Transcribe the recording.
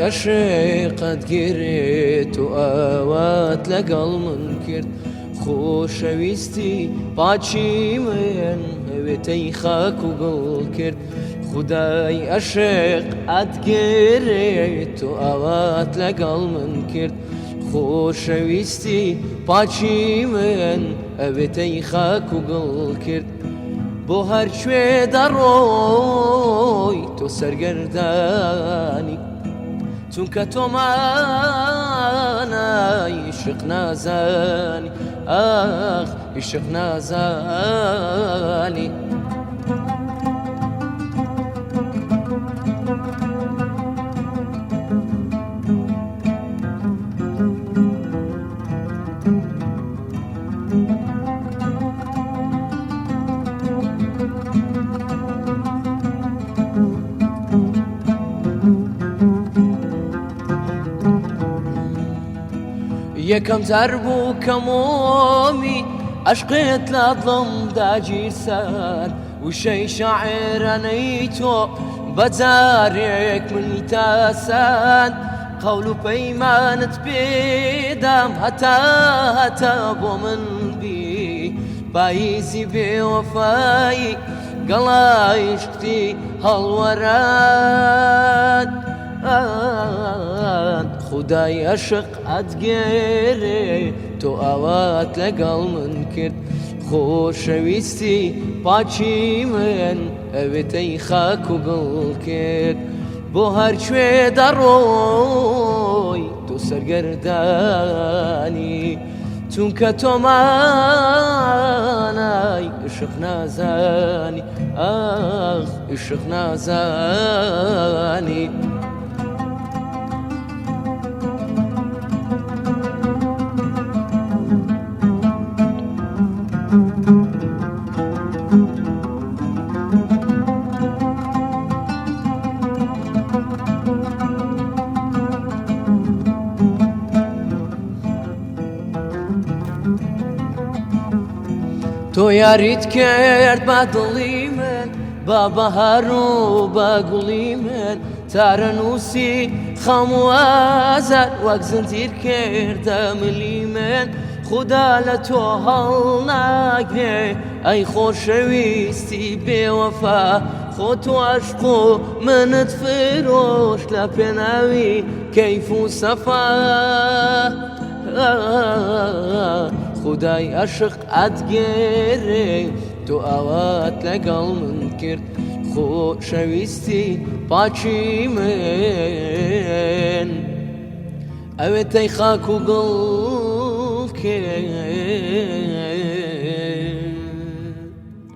عشقت گرێت و ئاوات لەگەڵ من کرد خۆشەویستی پاچی من هەوێتەی خاک و گڵ کرد خودای عشقت گرێت و ئاوات لەگەڵ من کرد خۆشەویستی پاچی من ئەوێتەی خاک و گڵ کرد بۆ هەر کوێ دەڕۆی تۆ سەرگەردانی چونکە تۆمانای عشق نازانی ئاخ عشق نازانی یەکەم جار بوو کە مۆمی عشقت لە دڵمدا گیرسان وشەی شاعیرانەی تۆ بەجارێک منی تاسان قەول و پەیمانت پێدام هەتا بۆ من بی پاییزی بێوەفایی گەڵای عشقی هەڵوەران خودای عشقت گێرێ تۆ ئاوات لەگەڵ من کرد خۆشەویستی پاچی من ئەوێتەی خاک و گڵ کرد بۆ هەر کوێ دەڕۆی تۆ سەرگەردانی چونکە تۆمانای عشق نازانی ئاخ عشق نازانی تۆ یاریت کرد بە دڵی من بە بەهار و بە گوڵی من تارەنووسی خەم و ئازار وەک زنجیر کردە ملی من خوددا لە تۆ هەڵناگرێ ئەی خۆشەویستی بێوەفا خۆ تۆ عەشق و منت فرۆش لە پێناوی کەیف و سەفا خودای عشقت گێرێ تۆ ئاوات لەگەڵ من کرد خۆشەویستی پاچی من ئەوێتەی خاک و گڵ کرد